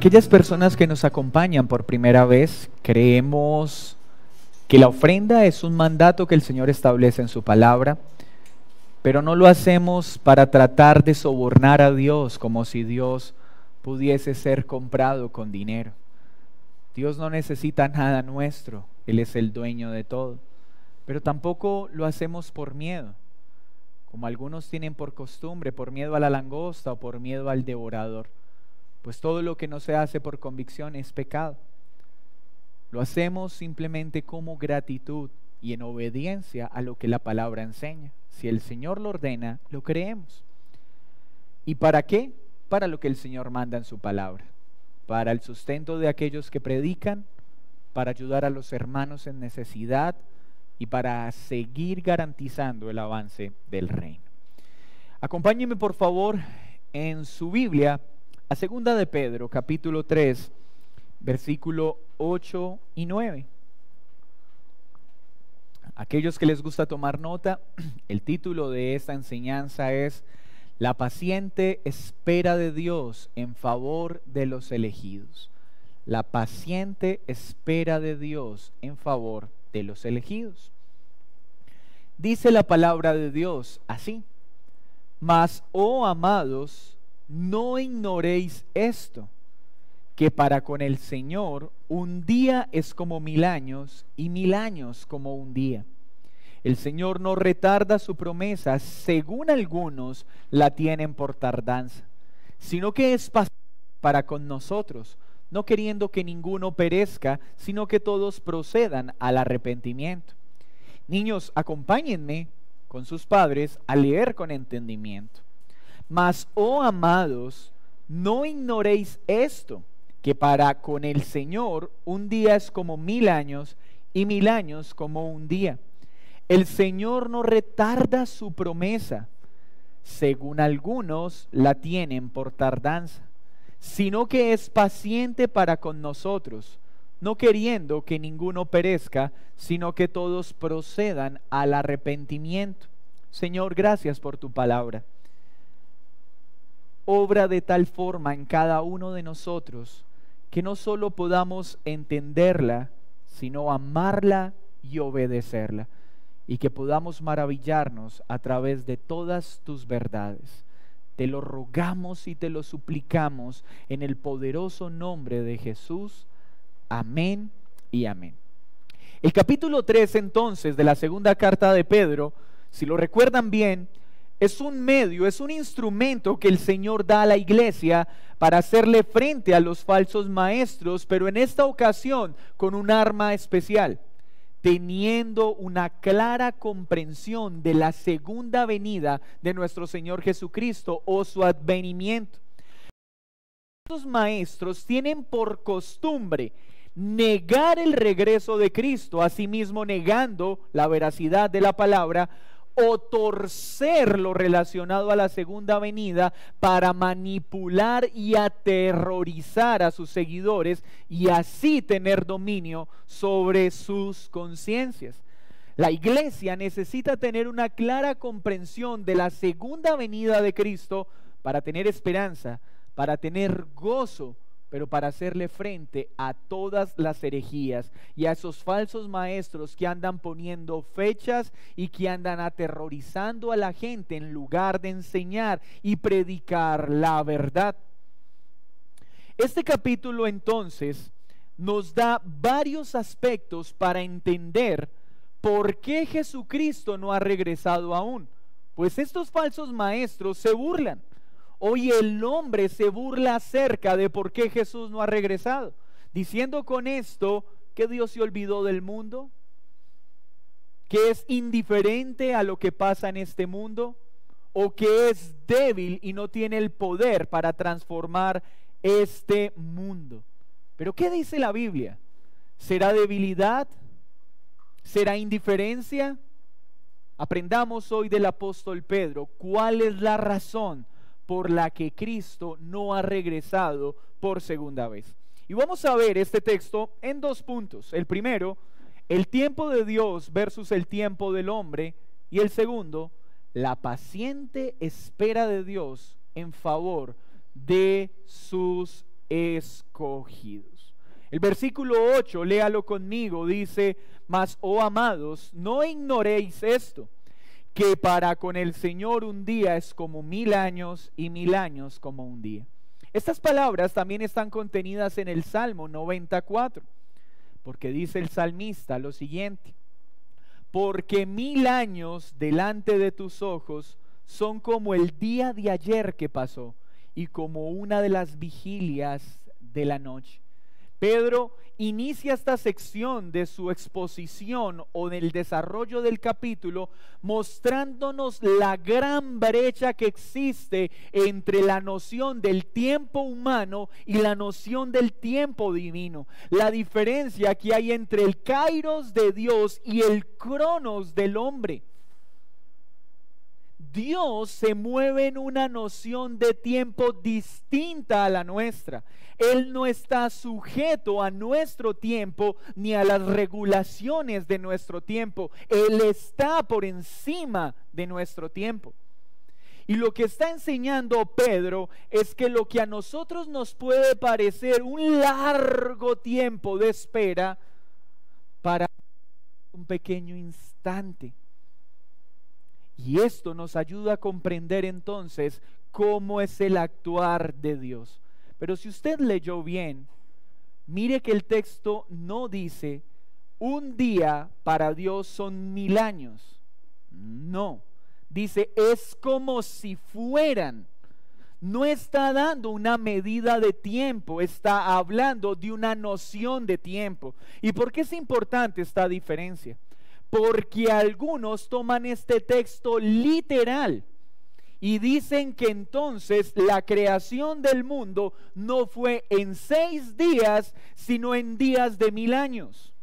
aquellas personas que nos acompañan por primera vez, creemos que la ofrenda es un mandato que el Señor establece en su palabra, pero no lo hacemos para tratar de sobornar a Dios como si Dios pudiese ser comprado con dinero. Dios no necesita nada nuestro, Él es el dueño de todo, pero tampoco lo hacemos por miedo, como algunos tienen por costumbre, por miedo a la langosta o por miedo al devorador, pues todo lo que no se hace por convicción es pecado. Lo hacemos simplemente como gratitud y en obediencia a lo que la palabra enseña. Si el Señor lo ordena, lo creemos. ¿Y para qué? Para lo que el Señor manda en su palabra. Para el sustento de aquellos que predican, para ayudar a los hermanos en necesidad y para seguir garantizando el avance del reino. Acompáñenme por favor en su Biblia a 2 de Pedro, capítulo 3, versículo 8 y 9. Aquellos que les gusta tomar nota, el título de esta enseñanza es La paciente espera de Dios en favor de los elegidos. La paciente espera de Dios en favor de los elegidos. Dice la palabra de Dios así: Mas, oh amados, no ignoréis esto, que para con el Señor un día es como 1000 años y 1000 años como un día. El Señor no retarda su promesa, según algunos la tienen por tardanza, sino que es paciente para con nosotros, no queriendo que ninguno perezca, sino que todos procedan al arrepentimiento. Niños, acompáñenme con sus padres a leer con entendimiento. Mas, oh amados, no ignoréis esto, que para con el Señor un día es como 1000 años y 1000 años como un día. El Señor no retarda su promesa, según algunos la tienen por tardanza, sino que es paciente para con nosotros, no queriendo que ninguno perezca, sino que todos procedan al arrepentimiento. Señor, gracias por tu palabra. Obra de tal forma en cada uno de nosotros que no solo podamos entenderla, sino amarla y obedecerla, y que podamos maravillarnos a través de todas tus verdades. Te lo rogamos y te lo suplicamos en el poderoso nombre de Jesús. Amén y amén. El capítulo 3 entonces de la segunda carta de Pedro, si lo recuerdan bien, es un medio, es un instrumento que el Señor da a la iglesia para hacerle frente a los falsos maestros, pero en esta ocasión con un arma especial, teniendo una clara comprensión de la segunda venida de nuestro Señor Jesucristo o su advenimiento. Estos maestros tienen por costumbre negar el regreso de Cristo, asimismo negando la veracidad de la palabra, o torcer lo relacionado a la segunda venida para manipular y aterrorizar a sus seguidores y así tener dominio sobre sus conciencias. La iglesia necesita tener una clara comprensión de la segunda venida de Cristo para tener esperanza, para tener gozo, pero para hacerle frente a todas las herejías y a esos falsos maestros que andan poniendo fechas y que andan aterrorizando a la gente en lugar de enseñar y predicar la verdad. Este capítulo entonces nos da varios aspectos para entender por qué Jesucristo no ha regresado aún. Pues estos falsos maestros se burlan. Hoy el hombre se burla acerca de por qué Jesús no ha regresado, diciendo con esto que Dios se olvidó del mundo, que es indiferente a lo que pasa en este mundo, o que es débil y no tiene el poder para transformar este mundo. Pero ¿qué dice la Biblia? ¿Será debilidad? ¿Será indiferencia? Aprendamos hoy del apóstol Pedro cuál es la razón por la que Cristo no ha regresado por segunda vez. Y vamos a ver este texto en 2 puntos. El primero, el tiempo de Dios versus el tiempo del hombre. Y el segundo, la paciente espera de Dios en favor de sus escogidos. El versículo 8, léalo conmigo, dice: mas, oh amados, no ignoréis esto, que para con el Señor un día es como 1000 años, y 1000 años como un día. Estas palabras también están contenidas en el Salmo 94, porque dice el salmista lo siguiente: porque 1000 años delante de tus ojos son como el día de ayer que pasó, y como una de las vigilias de la noche. Pedro inicia esta sección de su exposición o del desarrollo del capítulo mostrándonos la gran brecha que existe entre la noción del tiempo humano y la noción del tiempo divino. La diferencia que hay entre el kairos de Dios y el cronos del hombre. Dios se mueve en una noción de tiempo distinta a la nuestra. Él no está sujeto a nuestro tiempo ni a las regulaciones de nuestro tiempo. Él está por encima de nuestro tiempo. Y lo que está enseñando Pedro es que lo que a nosotros nos puede parecer un largo tiempo de espera, para un pequeño instante. Y esto nos ayuda a comprender entonces cómo es el actuar de Dios. Pero si usted leyó bien, mire que el texto no dice: un día para Dios son 1000 años. No, dice: es como si fueran. No está dando una medida de tiempo, está hablando de una noción de tiempo. ¿Y por qué es importante esta diferencia? Porque algunos toman este texto literal y dicen que entonces la creación del mundo no fue en 6 días, sino en días de 1000 años.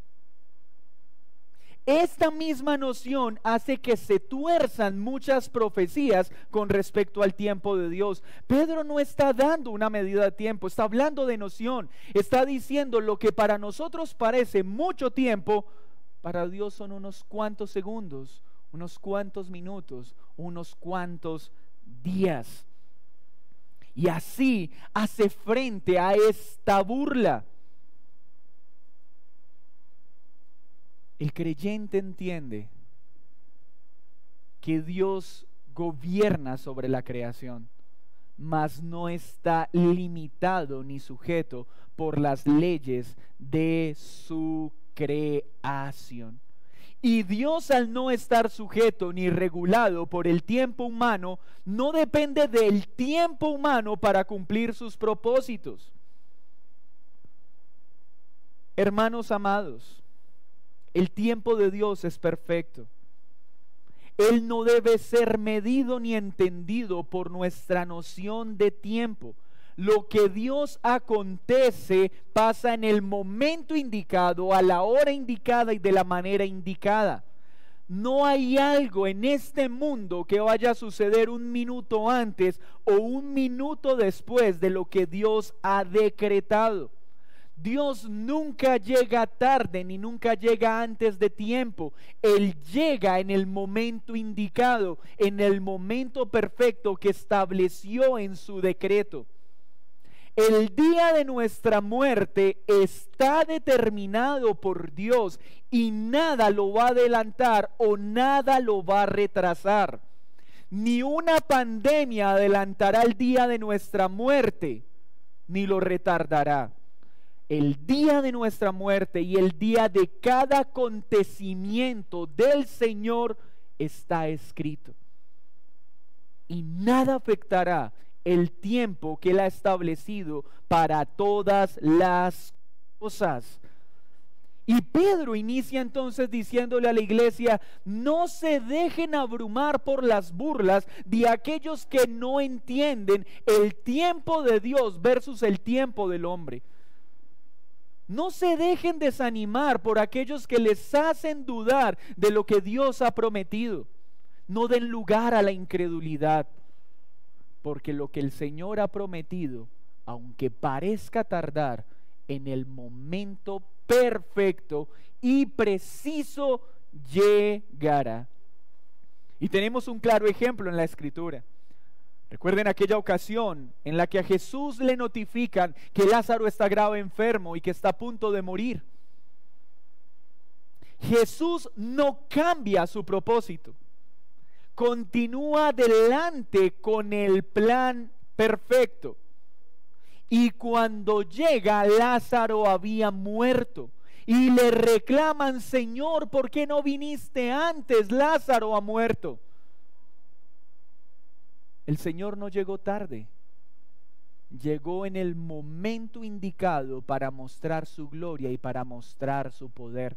Esta misma noción hace que se tuerzan muchas profecías con respecto al tiempo de Dios. Pedro no está dando una medida de tiempo, está hablando de noción. Está diciendo lo que para nosotros parece mucho tiempo, para Dios son unos cuantos segundos, unos cuantos minutos, unos cuantos días. Y así hace frente a esta burla. El creyente entiende que Dios gobierna sobre la creación, mas no está limitado ni sujeto por las leyes de su creación. Y Dios, al no estar sujeto ni regulado por el tiempo humano, no depende del tiempo humano para cumplir sus propósitos. Hermanos amados, el tiempo de Dios es perfecto. Él no debe ser medido ni entendido por nuestra noción de tiempo. Lo que Dios acontece pasa en el momento indicado, a la hora indicada y de la manera indicada. No hay algo en este mundo que vaya a suceder un minuto antes o un minuto después de lo que Dios ha decretado. Dios nunca llega tarde ni nunca llega antes de tiempo. Él llega en el momento indicado, en el momento perfecto que estableció en su decreto. El día de nuestra muerte está determinado por Dios y nada lo va a adelantar o nada lo va a retrasar. Ni una pandemia adelantará el día de nuestra muerte, ni lo retardará. El día de nuestra muerte y el día de cada acontecimiento del Señor está escrito. Y nada afectará el tiempo que Él ha establecido para todas las cosas. Y Pedro inicia entonces diciéndole a la iglesia: no se dejen abrumar por las burlas de aquellos que no entienden el tiempo de Dios versus el tiempo del hombre. No se dejen desanimar por aquellos que les hacen dudar de lo que Dios ha prometido. No den lugar a la incredulidad, porque lo que el Señor ha prometido, aunque parezca tardar, en el momento perfecto y preciso llegará. Y tenemos un claro ejemplo en la Escritura. Recuerden aquella ocasión en la que a Jesús le notifican que Lázaro está grave enfermo y que está a punto de morir. Jesús no cambia su propósito. Continúa adelante con el plan perfecto. Y cuando llega, Lázaro había muerto. Y le reclaman: Señor, ¿por qué no viniste antes? Lázaro ha muerto. El Señor no llegó tarde. Llegó en el momento indicado para mostrar su gloria y para mostrar su poder.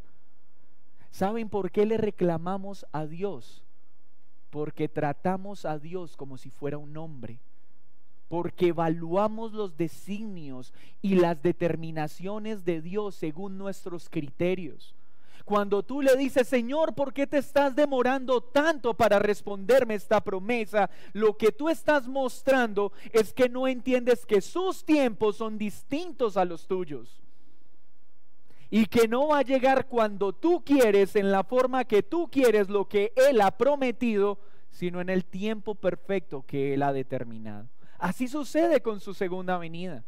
¿Saben por qué le reclamamos a Dios? Porque tratamos a Dios como si fuera un hombre. Porque evaluamos los designios y las determinaciones de Dios según nuestros criterios. Cuando tú le dices: Señor, ¿por qué te estás demorando tanto para responderme esta promesa? Lo que tú estás mostrando es que no entiendes que sus tiempos son distintos a los tuyos. Y que no va a llegar cuando tú quieres, en la forma que tú quieres, lo que Él ha prometido, sino en el tiempo perfecto que Él ha determinado. Así sucede con su segunda venida.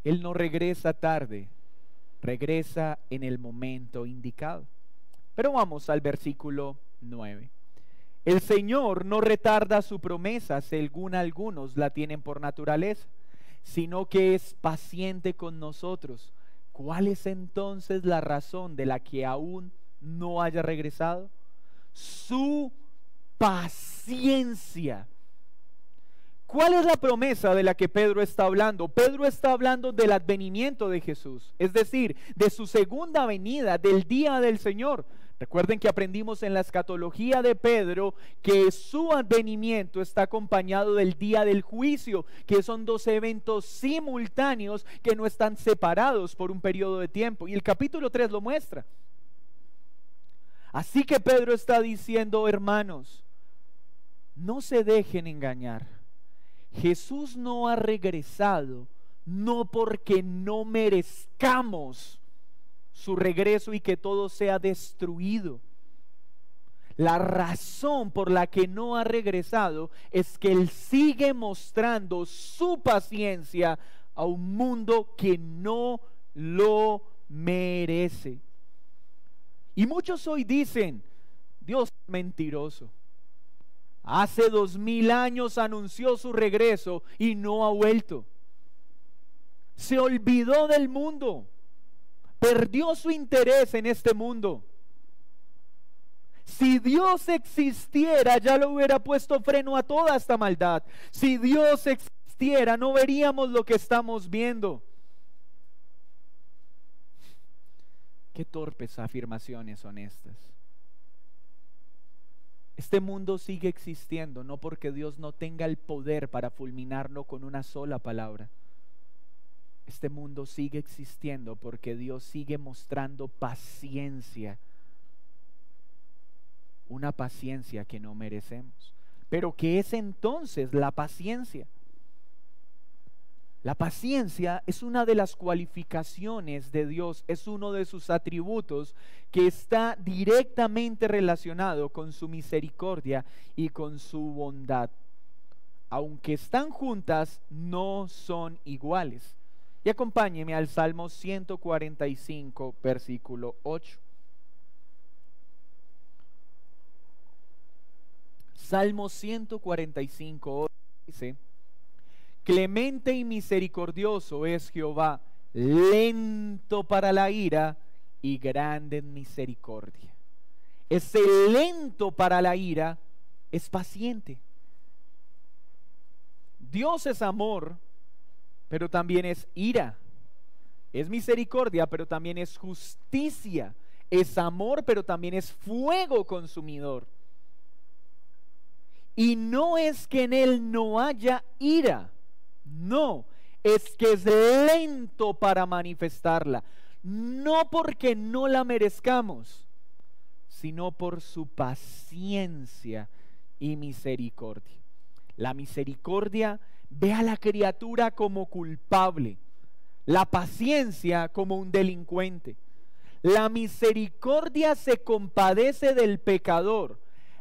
Él no regresa tarde, regresa en el momento indicado. Pero vamos al versículo 9. El Señor no retarda su promesa, según algunos la tienen por naturaleza, sino que es paciente con nosotros. ¿Cuál es entonces la razón de la que aún no haya regresado? Su paciencia. ¿Cuál es la promesa de la que Pedro está hablando? Pedro está hablando del advenimiento de Jesús, es decir, de su segunda venida, del día del Señor. Recuerden que aprendimos en la escatología de Pedro que su advenimiento está acompañado del día del juicio, que son dos eventos simultáneos que no están separados por un periodo de tiempo. Y el capítulo 3 lo muestra. Así que Pedro está diciendo: hermanos, no se dejen engañar. Jesús no ha regresado, no porque no merezcamos su regreso y que todo sea destruido. La razón por la que no ha regresado es que Él sigue mostrando su paciencia a un mundo que no lo merece. Y muchos hoy dicen: Dios es mentiroso. Hace 2000 años anunció su regreso y no ha vuelto. Se olvidó del mundo. Perdió su interés en este mundo. Si Dios existiera, ya le hubiera puesto freno a toda esta maldad. Si Dios existiera, no veríamos lo que estamos viendo. Qué torpes afirmaciones son estas. Este mundo sigue existiendo, no porque Dios no tenga el poder para fulminarlo con una sola palabra. Este mundo sigue existiendo porque Dios sigue mostrando paciencia. Una paciencia que no merecemos. Pero ¿qué es entonces la paciencia? La paciencia es una de las cualificaciones de Dios, es uno de sus atributos que está directamente relacionado con su misericordia y con su bondad. Aunque están juntas, no son iguales. Y acompáñeme al Salmo 145, versículo 8. Salmo 145, 8 dice: clemente y misericordioso es Jehová, lento para la ira y grande en misericordia. Ese lento para la ira es paciente. Dios es amor, pero también es ira. Es misericordia, pero también es justicia. Es amor, pero también es fuego consumidor. Y no es que en Él no haya ira. No, es que es lento para manifestarla, no porque no la merezcamos, sino por su paciencia y misericordia. La misericordia ve a la criatura como culpable, la paciencia como un delincuente. La misericordia se compadece del pecador,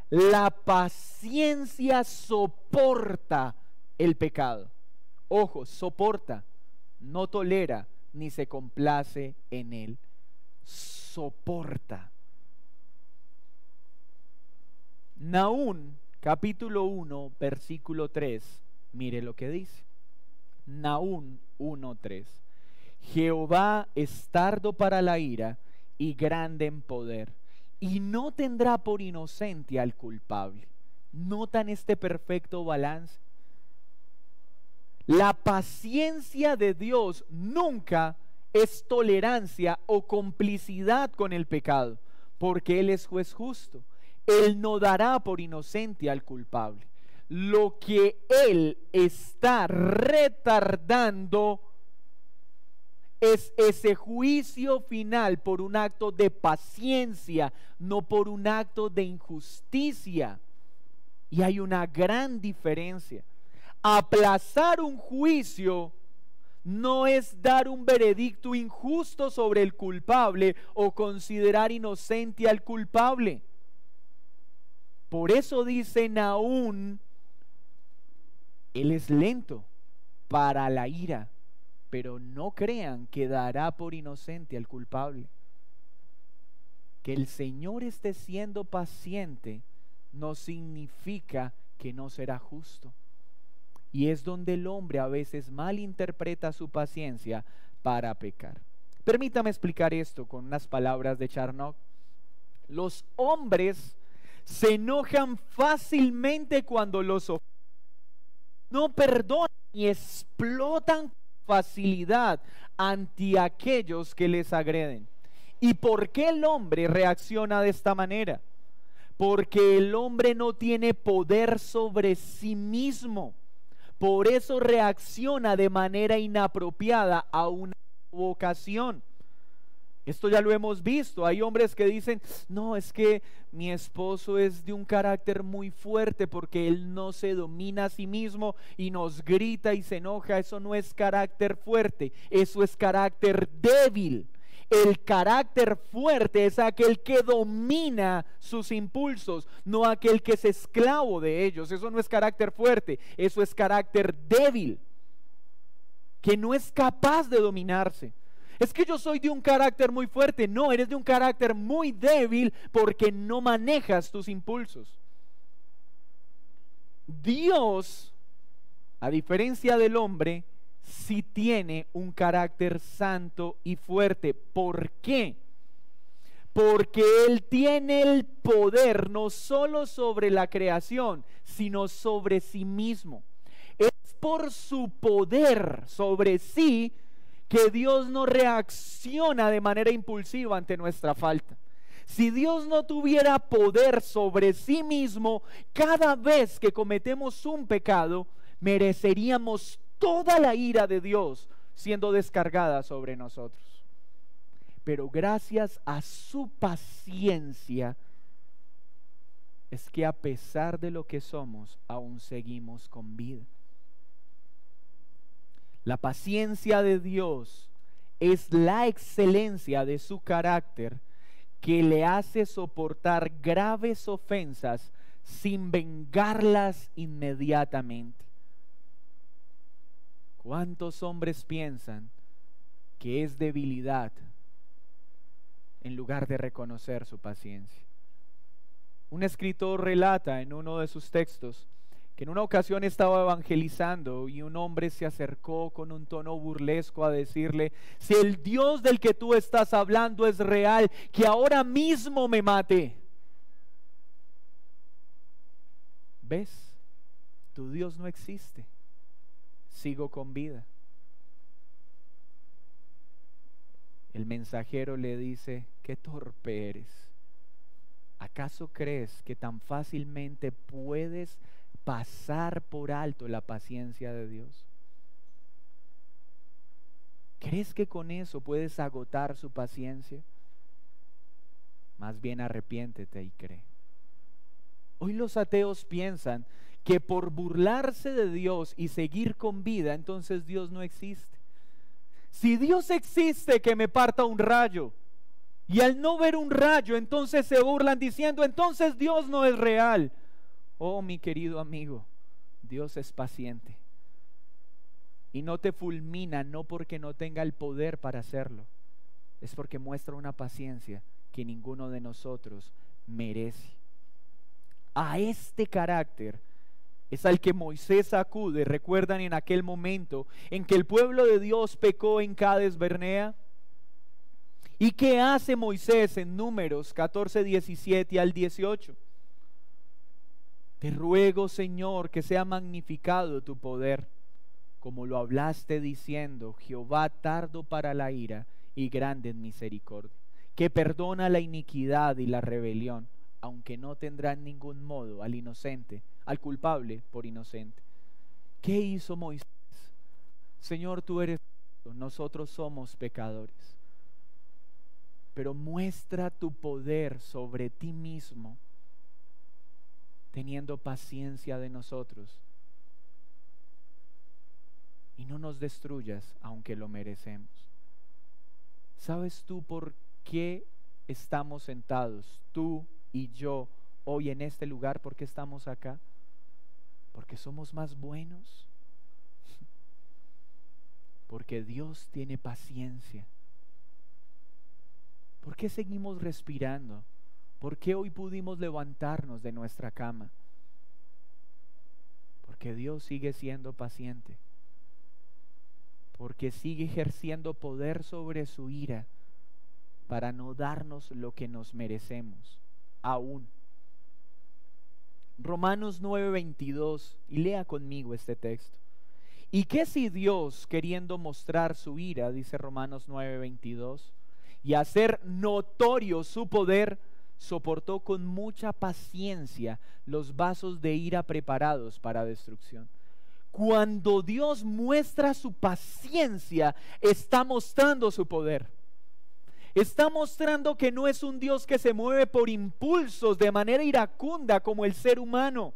La paciencia soporta el pecado. Ojo, soporta, no tolera ni se complace en él. Soporta. Nahum, capítulo 1, versículo 3, mire lo que dice. Nahum 1:3. Jehová es tardo para la ira y grande en poder, y no tendrá por inocente al culpable. ¿Notan este perfecto balance? La paciencia de Dios nunca es tolerancia o complicidad con el pecado, porque Él es juez justo. Él no dará por inocente al culpable. Lo que Él está retardando es ese juicio final por un acto de paciencia, no por un acto de injusticia. Y hay una gran diferencia. Aplazar un juicio no es dar un veredicto injusto sobre el culpable o considerar inocente al culpable. Por eso dice Nahum, Él es lento para la ira, pero no crean que dará por inocente al culpable. Que el Señor esté siendo paciente no significa que no será justo. Y es donde el hombre a veces malinterpreta su paciencia para pecar. Permítame explicar esto con unas palabras de Charnock. Los hombres se enojan fácilmente cuando los ofenden. No perdonan y explotan con facilidad ante aquellos que les agreden. ¿Y por qué el hombre reacciona de esta manera? Porque el hombre no tiene poder sobre sí mismo. Por eso reacciona de manera inapropiada a una provocación. Esto ya lo hemos visto. Hay hombres que dicen, no, es que mi esposo es de un carácter muy fuerte porque él no se domina a sí mismo y nos grita y se enoja. Eso no es carácter fuerte, eso es carácter débil. El carácter fuerte es aquel que domina sus impulsos, no aquel que es esclavo de ellos. Eso no es carácter fuerte, eso es carácter débil, que no es capaz de dominarse. Es que yo soy de un carácter muy fuerte. No, eres de un carácter muy débil porque no manejas tus impulsos. Dios, a diferencia del hombre, sí tiene un carácter santo y fuerte. ¿Por qué? Porque Él tiene el poder no solo sobre la creación, sino sobre sí mismo. Es por su poder sobre sí que Dios no reacciona de manera impulsiva ante nuestra falta. Si Dios no tuviera poder sobre sí mismo, cada vez que cometemos un pecado, mereceríamos toda la ira de Dios siendo descargada sobre nosotros. Pero gracias a su paciencia, es que a pesar de lo que somos, aún seguimos con vida. La paciencia de Dios es la excelencia de su carácter que le hace soportar graves ofensas sin vengarlas inmediatamente. ¿Cuántos hombres piensan que es debilidad en lugar de reconocer su paciencia? Un escritor relata en uno de sus textos que en una ocasión estaba evangelizando y un hombre se acercó con un tono burlesco a decirle: si el Dios del que tú estás hablando es real, que ahora mismo me mate. ¿Ves? Tu Dios no existe. Sigo con vida. El mensajero le dice: qué torpe eres. ¿Acaso crees que tan fácilmente puedes pasar por alto la paciencia de Dios? ¿Crees que con eso puedes agotar su paciencia? Más bien arrepiéntete y cree. Hoy los ateos piensan que por burlarse de Dios y seguir con vida, entonces Dios no existe. Si Dios existe, que me parta un rayo. Y al no ver un rayo, entonces se burlan diciendo, entonces Dios no es real. Oh, mi querido amigo, Dios es paciente. Y no te fulmina, no porque no tenga el poder para hacerlo. Es porque muestra una paciencia que ninguno de nosotros merece. A este carácter es al que Moisés acude. ¿Recuerdan en aquel momento en que el pueblo de Dios pecó en Cades Barnea? ¿Y qué hace Moisés en Números 14, 17 al 18? Te ruego, Señor, que sea magnificado tu poder, como lo hablaste diciendo, Jehová tardo para la ira y grande en misericordia, que perdona la iniquidad y la rebelión, aunque no tendrá en ningún modo al inocente, al culpable por inocente. ¿Qué hizo Moisés? Señor, tú eres justo, nosotros somos pecadores, pero muestra tu poder sobre ti mismo, teniendo paciencia de nosotros, y no nos destruyas aunque lo merecemos. ¿Sabes tú por qué estamos sentados, tú y yo, hoy en este lugar? ¿Por qué estamos acá? ¿Porque somos más buenos? Porque Dios tiene paciencia. ¿Por qué seguimos respirando? ¿Por qué hoy pudimos levantarnos de nuestra cama? Porque Dios sigue siendo paciente. Porque sigue ejerciendo poder sobre su ira para no darnos lo que nos merecemos, aún. Romanos 9:22, y lea conmigo este texto. ¿Y qué si Dios, queriendo mostrar su ira, dice Romanos 9:22, y hacer notorio su poder, soportó con mucha paciencia los vasos de ira preparados para destrucción? Cuando Dios muestra su paciencia, está mostrando su poder. Está mostrando que no es un Dios que se mueve por impulsos de manera iracunda como el ser humano.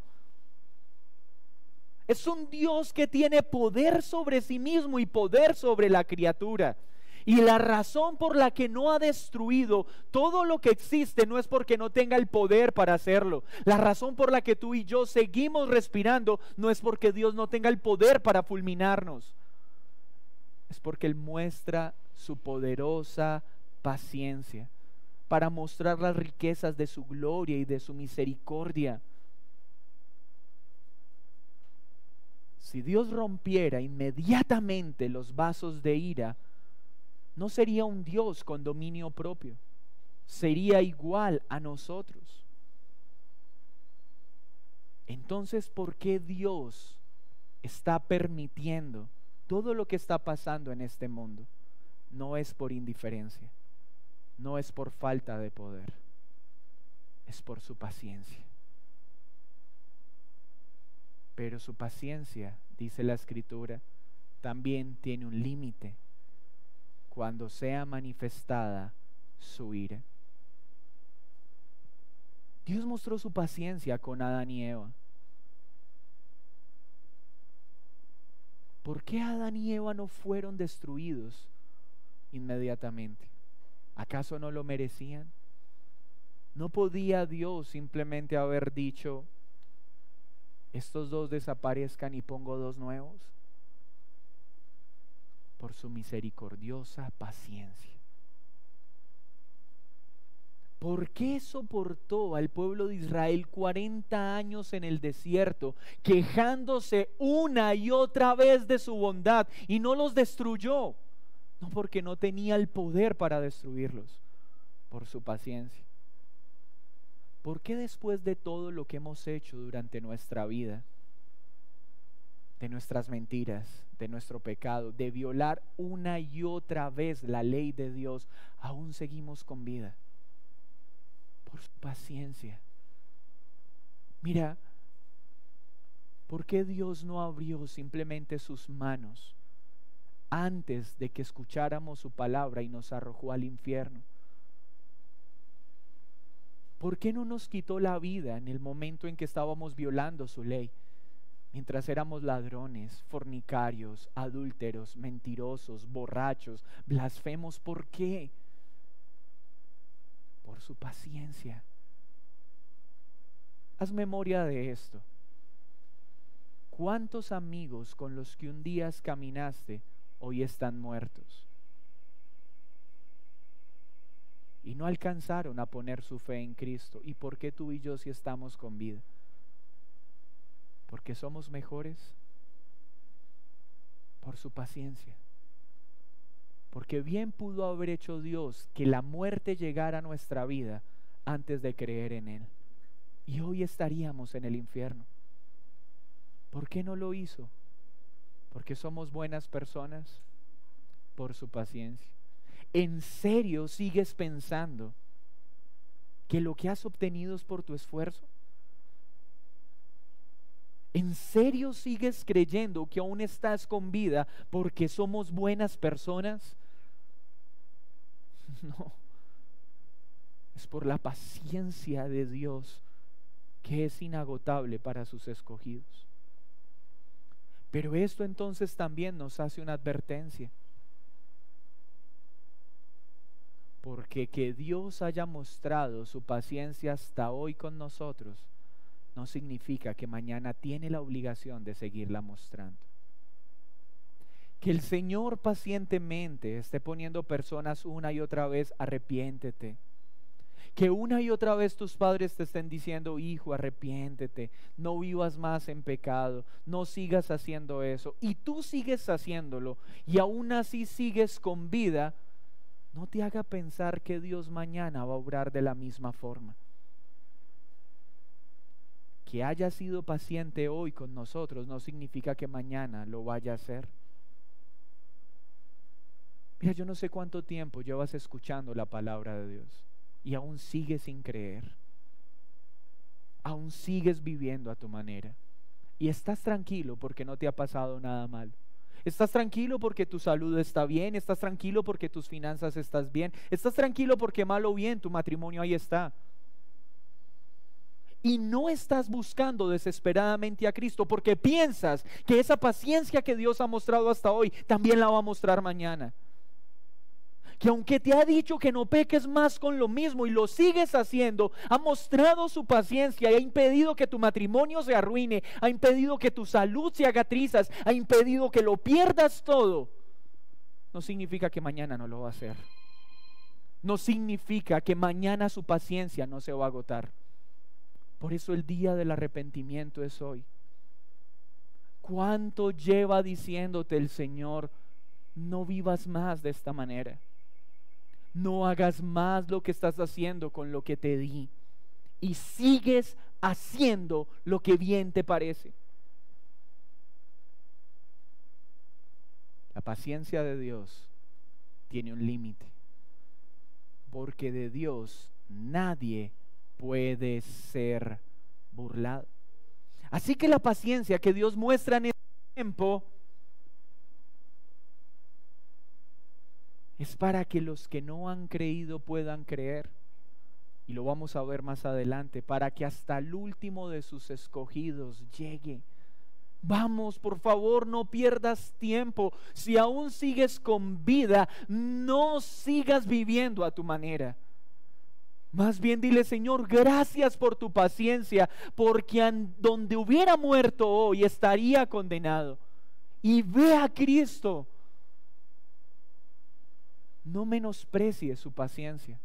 Es un Dios que tiene poder sobre sí mismo y poder sobre la criatura. Y la razón por la que no ha destruido todo lo que existe no es porque no tenga el poder para hacerlo. La razón por la que tú y yo seguimos respirando no es porque Dios no tenga el poder para fulminarnos. Es porque Él muestra su poderosa paciencia para mostrar las riquezas de su gloria y de su misericordia. Si Dios rompiera inmediatamente los vasos de ira, no sería un Dios con dominio propio, sería igual a nosotros. Entonces, ¿por qué Dios está permitiendo todo lo que está pasando en este mundo? No es por indiferencia, no es por falta de poder, es por su paciencia. Pero su paciencia, dice la Escritura, también tiene un límite: cuando sea manifestada su ira. Dios mostró su paciencia con Adán y Eva. ¿Por qué Adán y Eva no fueron destruidos inmediatamente? ¿Acaso no lo merecían? ¿No podía Dios simplemente haber dicho, estos dos desaparezcan y pongo dos nuevos? Por su misericordiosa paciencia. ¿Por qué soportó al pueblo de Israel 40 años en el desierto, quejándose una y otra vez de su bondad, y no los destruyó? No porque no tenía el poder para destruirlos, por su paciencia. ¿Por qué después de todo lo que hemos hecho durante nuestra vida, de nuestras mentiras, de nuestro pecado, de violar una y otra vez la ley de Dios, aún seguimos con vida? Por su paciencia. Mira, ¿por qué Dios no abrió simplemente sus manos antes de que escucháramos su palabra y nos arrojó al infierno? ¿Por qué no nos quitó la vida en el momento en que estábamos violando su ley? Mientras éramos ladrones, fornicarios, adúlteros, mentirosos, borrachos, blasfemos. ¿Por qué? por su paciencia. Haz memoria de esto. ¿Cuántos amigos con los que un día caminaste hoy están muertos? Y no alcanzaron a poner su fe en Cristo. ¿Y por qué tú y yo sí estamos con vida? ¿Porque somos mejores? Por su paciencia. Porque bien pudo haber hecho Dios que la muerte llegara a nuestra vida antes de creer en Él. Y hoy estaríamos en el infierno. ¿Por qué no lo hizo? ¿Porque somos buenas personas? Por su paciencia. ¿En serio sigues pensando que lo que has obtenido es por tu esfuerzo? ¿En serio sigues creyendo que aún estás con vida porque somos buenas personas? No. Es por la paciencia de Dios, que es inagotable para sus escogidos. Pero esto entonces también nos hace una advertencia. Porque que Dios haya mostrado su paciencia hasta hoy con nosotros no significa que mañana tiene la obligación de seguirla mostrando. Que el Señor pacientemente esté poniendo personas una y otra vez, arrepiéntete. Que una y otra vez tus padres te estén diciendo, hijo, arrepiéntete, no vivas más en pecado, no sigas haciendo eso. Y tú sigues haciéndolo y aún así sigues con vida. No te haga pensar que Dios mañana va a obrar de la misma forma. Que haya sido paciente hoy con nosotros no significa que mañana lo vaya a hacer. Mira, yo no sé cuánto tiempo llevas escuchando la palabra de Dios y aún sigues sin creer. Aún sigues viviendo a tu manera. Y estás tranquilo porque no te ha pasado nada malo. Estás tranquilo porque tu salud está bien, estás tranquilo porque tus finanzas están bien, estás tranquilo porque mal o bien tu matrimonio ahí está. Y no estás buscando desesperadamente a Cristo porque piensas que esa paciencia que Dios ha mostrado hasta hoy también la va a mostrar mañana. Que aunque te ha dicho que no peques más con lo mismo y lo sigues haciendo, ha mostrado su paciencia y ha impedido que tu matrimonio se arruine, ha impedido que tu salud se haga trizas, ha impedido que lo pierdas todo. No significa que mañana no lo va a hacer. No significa que mañana su paciencia no se va a agotar. Por eso el día del arrepentimiento es hoy. ¿Cuánto lleva diciéndote el Señor? No vivas más de esta manera. No hagas más lo que estás haciendo con lo que te di. Y sigues haciendo lo que bien te parece. La paciencia de Dios tiene un límite. Porque de Dios nadie puede ser burlado. Así que la paciencia que Dios muestra en este tiempo es para que los que no han creído puedan creer. Y lo vamos a ver más adelante, para que hasta el último de sus escogidos llegue. Vamos, por favor, no pierdas tiempo. Si aún sigues con vida, no sigas viviendo a tu manera. Más bien dile, Señor, gracias por tu paciencia, porque donde hubiera muerto hoy estaría condenado. Y ve a Cristo. No menosprecies su paciencia,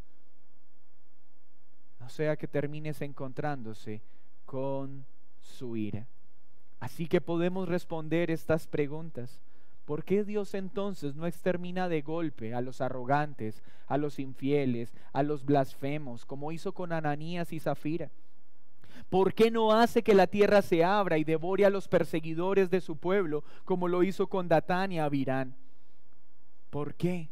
no sea que termines encontrándose con su ira. Así que podemos responder estas preguntas. ¿Por qué Dios entonces no extermina de golpe a los arrogantes, a los infieles, a los blasfemos, como hizo con Ananías y Zafira? ¿Por qué no hace que la tierra se abra y devore a los perseguidores de su pueblo, como lo hizo con Datán y Abirán? ¿Por qué?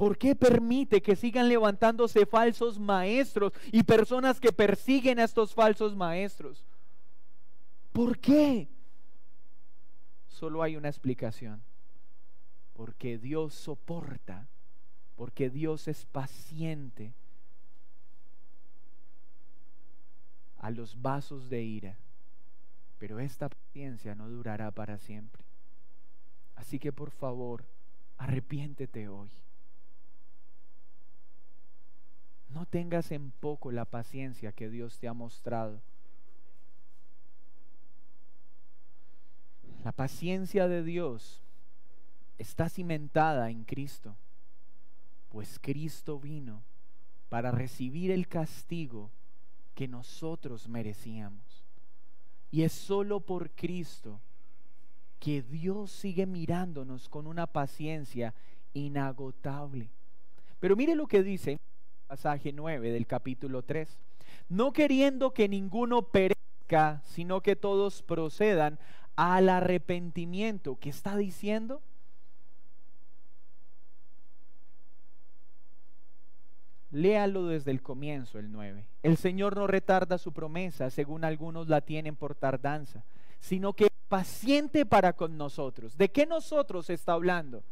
¿Por qué permite que sigan levantándose falsos maestros y personas que persiguen a estos falsos maestros? ¿Por qué? Solo hay una explicación. Porque Dios soporta, porque Dios es paciente a los vasos de ira. Pero esta paciencia no durará para siempre. Así que por favor, arrepiéntete hoy. no tengas en poco la paciencia que Dios te ha mostrado. La paciencia de Dios está cimentada en Cristo, pues Cristo vino para recibir el castigo que nosotros merecíamos. Y es solo por Cristo que Dios sigue mirándonos con una paciencia inagotable. Pero mire lo que dice en el pasaje 9 del capítulo 3. No queriendo que ninguno perezca, sino que todos procedan al arrepentimiento. ¿Qué está diciendo? Léalo desde el comienzo, el 9. El Señor no retarda su promesa, según algunos la tienen por tardanza, sino que es paciente para con nosotros. ¿De qué nosotros está hablando?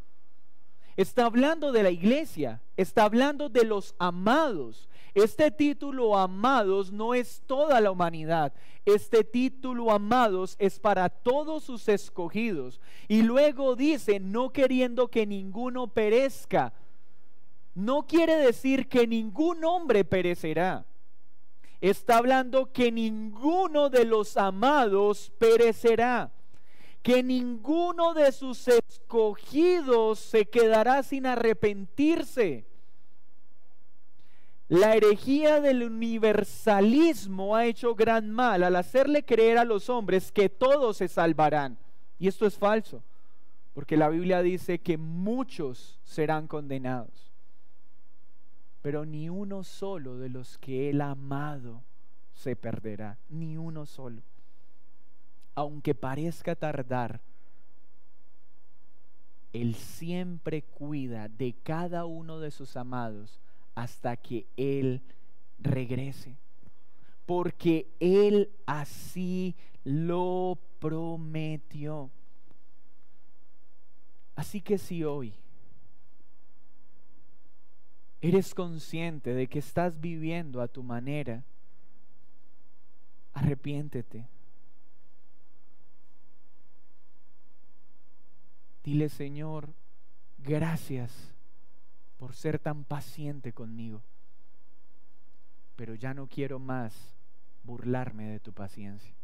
Está hablando de la iglesia, está hablando de los amados. Este título amados no es toda la humanidad. Este título amados es para todos sus escogidos. Y luego dice, no queriendo que ninguno perezca. No quiere decir que ningún hombre perecerá. Está hablando que ninguno de los amados perecerá, que ninguno de sus escogidos se quedará sin arrepentirse. La herejía del universalismo ha hecho gran mal al hacerle creer a los hombres que todos se salvarán. Y esto es falso, porque la Biblia dice que muchos serán condenados, pero ni uno solo de los que Él ha amado se perderá, ni uno solo. Aunque parezca tardar, Él siempre cuida de cada uno de sus amados hasta que Él regrese, porque Él así lo prometió. Así que si hoy eres consciente de que estás viviendo a tu manera, arrepiéntete. Dile, Señor, gracias por ser tan paciente conmigo, pero ya no quiero más burlarme de tu paciencia,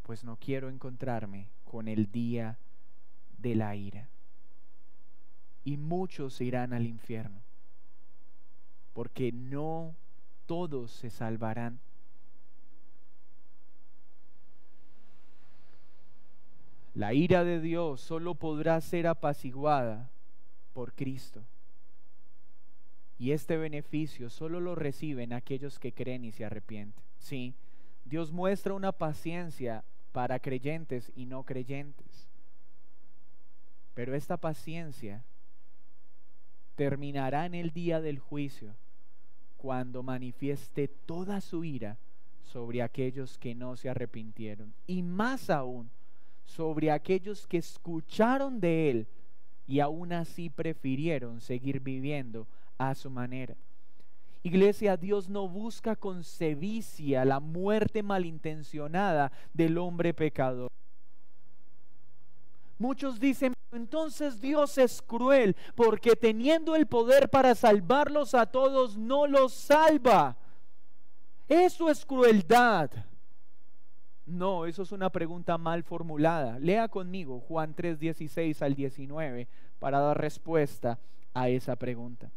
pues no quiero encontrarme con el día de la ira. Y muchos irán al infierno, porque no todos se salvarán. La ira de Dios solo podrá ser apaciguada por Cristo. Y este beneficio solo lo reciben aquellos que creen y se arrepienten. Sí, Dios muestra una paciencia para creyentes y no creyentes, pero esta paciencia terminará en el día del juicio, cuando manifieste toda su ira sobre aquellos que no se arrepintieron, y más aún sobre aquellos que escucharon de Él y aún así prefirieron seguir viviendo a su manera. Iglesia, Dios no busca con sevicia la muerte malintencionada del hombre pecador. Muchos dicen, entonces Dios es cruel, porque teniendo el poder para salvarlos a todos, no los salva. Eso es crueldad. No, eso es una pregunta mal formulada. Lea conmigo Juan 3:16 al 19 para dar respuesta a esa pregunta.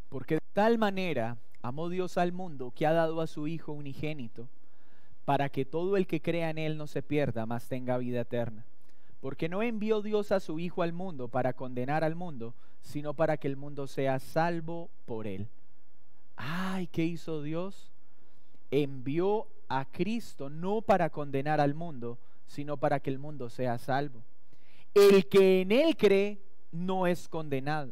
Porque de tal manera amó Dios al mundo, que ha dado a su Hijo unigénito, para que todo el que crea en Él no se pierda, mas tenga vida eterna. Porque no envió Dios a su Hijo al mundo para condenar al mundo, sino para que el mundo sea salvo por Él. ¡Ay! ¿Qué hizo Dios? Envió a Cristo no para condenar al mundo, sino para que el mundo sea salvo. El que en Él cree no es condenado,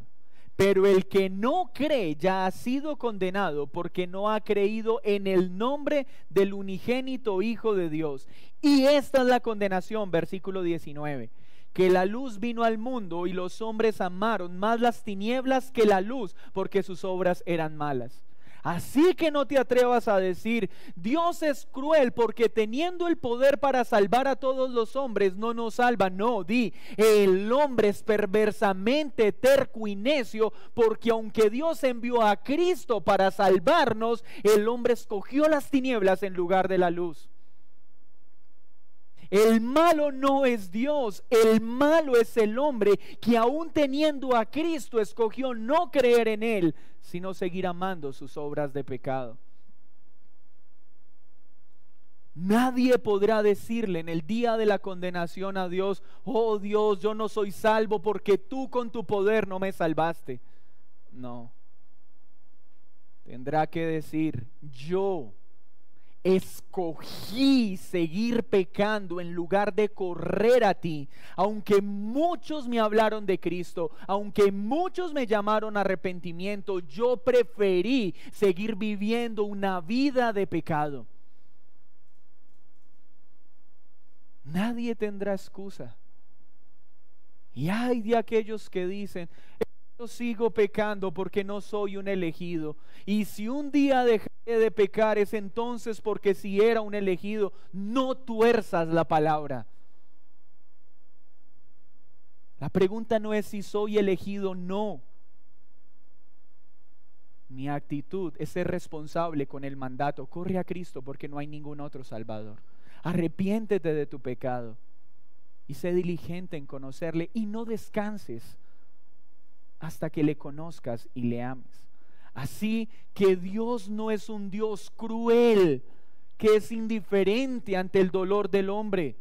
pero el que no cree ya ha sido condenado, porque no ha creído en el nombre del unigénito Hijo de Dios. Y esta es la condenación, versículo 19, que la luz vino al mundo y los hombres amaron más las tinieblas que la luz, porque sus obras eran malas. Así que no te atrevas a decir, Dios es cruel porque teniendo el poder para salvar a todos los hombres no nos salva. No, di, el hombre es perversamente terco y necio, porque aunque Dios envió a Cristo para salvarnos, el hombre escogió las tinieblas en lugar de la luz. El malo no es Dios, el malo es el hombre que aún teniendo a Cristo escogió no creer en Él, sino seguir amando sus obras de pecado. Nadie podrá decirle en el día de la condenación a Dios, oh Dios, yo no soy salvo porque tú con tu poder no me salvaste. No. Tendrá que decir, yo escogí seguir pecando en lugar de correr a ti, aunque muchos me hablaron de Cristo, aunque muchos me llamaron a arrepentimiento, yo preferí seguir viviendo una vida de pecado. Nadie tendrá excusa. Y hay de aquellos que dicen, yo sigo pecando porque no soy un elegido. Y si un día dejé de pecar es entonces porque si era un elegido. No tuerzas la palabra. La pregunta no es si soy elegido, no. Mi actitud es ser responsable con el mandato. Corre a Cristo porque no hay ningún otro Salvador. Arrepiéntete de tu pecado y sé diligente en conocerle y no descanses hasta que le conozcas y le ames. Así que Dios no es un Dios cruel que es indiferente ante el dolor del hombre.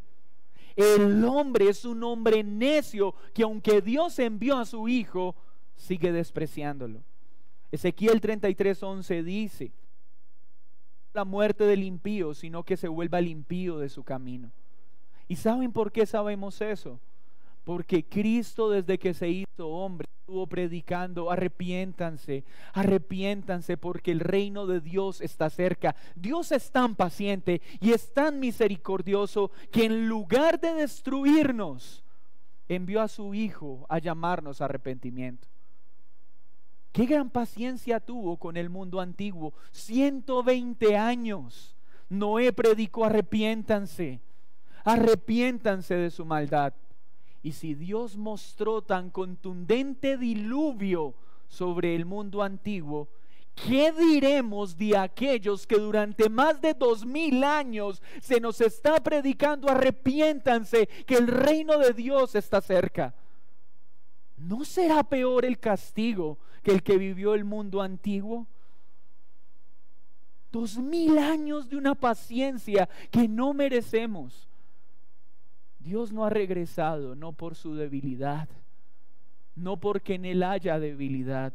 El hombre es un hombre necio que aunque Dios envió a su Hijo, sigue despreciándolo. Ezequiel 33:11 dice, la muerte del impío, sino que se vuelva el impío de su camino. ¿Y saben por qué sabemos eso? Porque Cristo desde que se hizo hombre estuvo predicando, arrepiéntanse, arrepiéntanse porque el reino de Dios está cerca. Dios es tan paciente y es tan misericordioso que en lugar de destruirnos, envió a su Hijo a llamarnos a arrepentimiento. Qué gran paciencia tuvo con el mundo antiguo, 120 años. Noé predicó, arrepiéntanse, arrepiéntanse de su maldad. Y si Dios mostró tan contundente diluvio sobre el mundo antiguo, ¿qué diremos de aquellos que durante más de 2000 años se nos está predicando arrepiéntanse, que el reino de Dios está cerca? ¿No será peor el castigo que el que vivió el mundo antiguo? 2000 años de una paciencia que no merecemos. Dios no ha regresado, no por su debilidad, no porque en Él haya debilidad,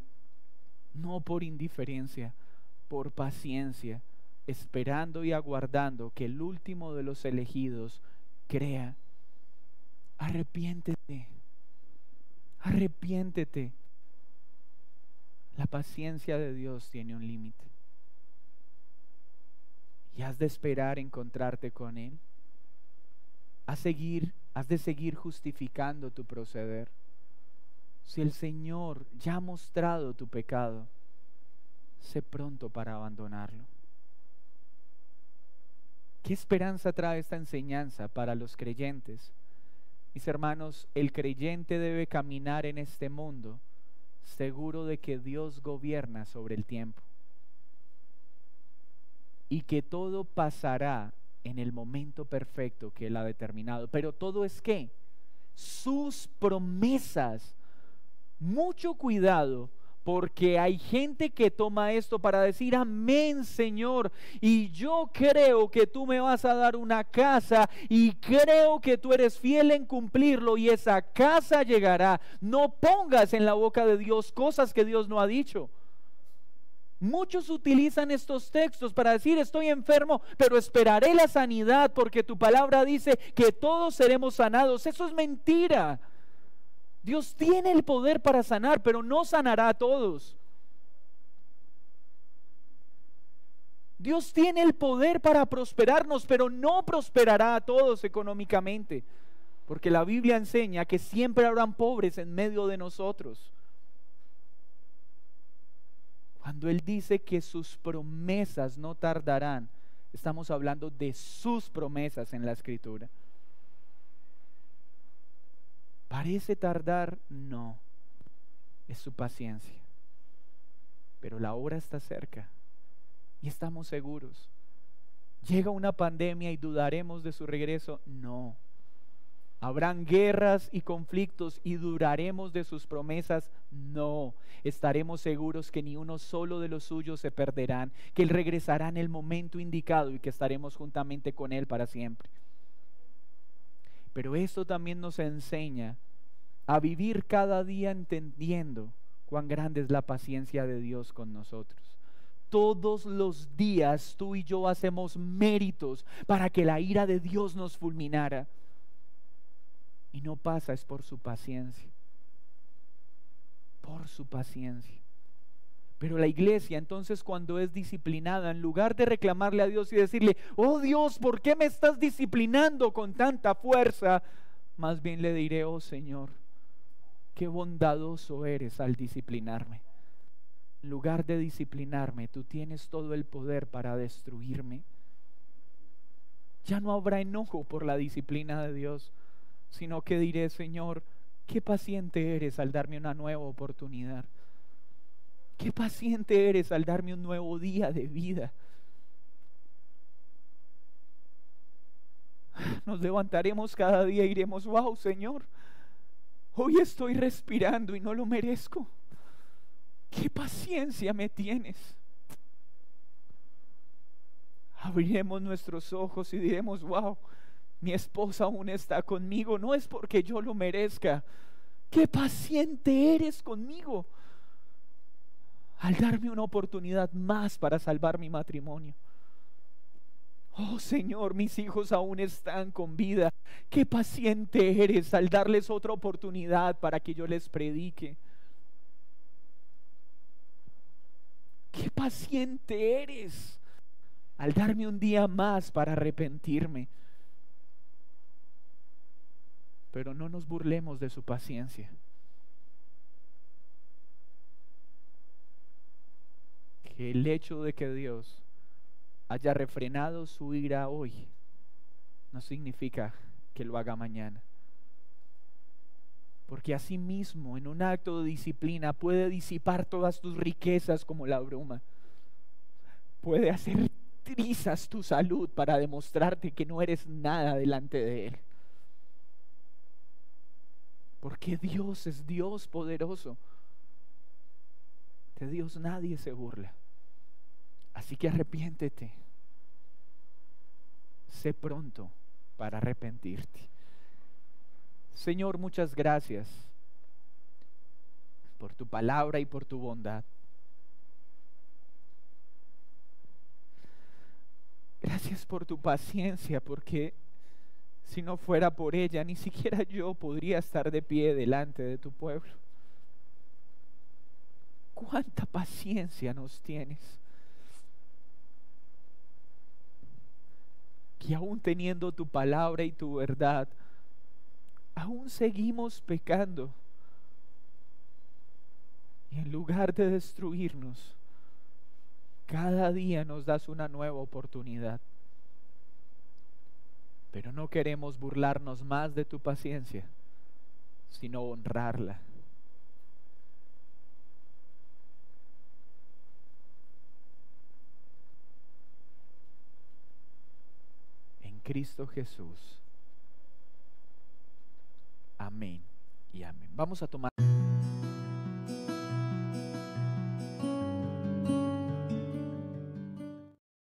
no por indiferencia, por paciencia, esperando y aguardando que el último de los elegidos crea. Arrepiéntete, arrepiéntete. La paciencia de Dios tiene un límite. Y has de esperar encontrarte con Él. Has de seguir justificando tu proceder. Si el Señor ya ha mostrado tu pecado, sé pronto para abandonarlo. ¿Qué esperanza trae esta enseñanza para los creyentes? Mis hermanos, el creyente debe caminar en este mundo seguro de que Dios gobierna sobre el tiempo y que todo pasará en el momento perfecto que Él ha determinado. Pero todo es ¿qué? Sus promesas. Mucho cuidado, porque hay gente que toma esto para decir amén, Señor, y yo creo que tú me vas a dar una casa y creo que tú eres fiel en cumplirlo y esa casa llegará. No pongas en la boca de Dios cosas que Dios no ha dicho. Muchos utilizan estos textos para decir estoy enfermo, pero esperaré la sanidad porque tu palabra dice que todos seremos sanados. Eso es mentira. Dios tiene el poder para sanar, pero no sanará a todos. Dios tiene el poder para prosperarnos, pero no prosperará a todos económicamente, porque la Biblia enseña que siempre habrán pobres en medio de nosotros. Cuando Él dice que sus promesas no tardarán, estamos hablando de sus promesas en la Escritura. ¿Parece tardar? No, es su paciencia. Pero la hora está cerca y estamos seguros. ¿Llega una pandemia y dudaremos de su regreso? No. ¿Habrán guerras y conflictos y duraremos de sus promesas? No. Estaremos seguros que ni uno solo de los suyos se perderán, que Él regresará en el momento indicado y que estaremos juntamente con Él para siempre. Pero esto también nos enseña a vivir cada día entendiendo cuán grande es la paciencia de Dios con nosotros. Todos los días tú y yo hacemos méritos para que la ira de Dios nos fulminara. Y no pasa, es por su paciencia. Por su paciencia. Pero la iglesia entonces, cuando es disciplinada, en lugar de reclamarle a Dios y decirle: oh Dios, ¿por qué me estás disciplinando con tanta fuerza? Más bien le diré: oh Señor, qué bondadoso eres al disciplinarme. En lugar de disciplinarme, tú tienes todo el poder para destruirme. Ya no habrá enojo por la disciplina de Dios, sino que diré: Señor, qué paciente eres al darme una nueva oportunidad. Qué paciente eres al darme un nuevo día de vida. Nos levantaremos cada día y diremos: wow, Señor, hoy estoy respirando y no lo merezco. Qué paciencia me tienes. Abriremos nuestros ojos y diremos: wow, mi esposa aún está conmigo, no es porque yo lo merezca. Qué paciente eres conmigo al darme una oportunidad más para salvar mi matrimonio. Oh Señor, mis hijos aún están con vida. Qué paciente eres al darles otra oportunidad para que yo les predique. Qué paciente eres al darme un día más para arrepentirme. Pero no nos burlemos de su paciencia. Que el hecho de que Dios haya refrenado su ira hoy no significa que lo haga mañana. Porque asimismo, en un acto de disciplina, puede disipar todas tus riquezas como la bruma. Puede hacer trizas tu salud para demostrarte que no eres nada delante de Él. Porque Dios es Dios poderoso. De Dios nadie se burla. Así que arrepiéntete. Sé pronto para arrepentirte. Señor, muchas gracias por tu palabra y por tu bondad. Gracias por tu paciencia, porque si no fuera por ella, ni siquiera yo podría estar de pie delante de tu pueblo. ¿Cuánta paciencia nos tienes? Que aún teniendo tu palabra y tu verdad, aún seguimos pecando. Y en lugar de destruirnos, cada día nos das una nueva oportunidad. Pero no queremos burlarnos más de tu paciencia, sino honrarla. En Cristo Jesús. Amén y amén. Vamos a tomar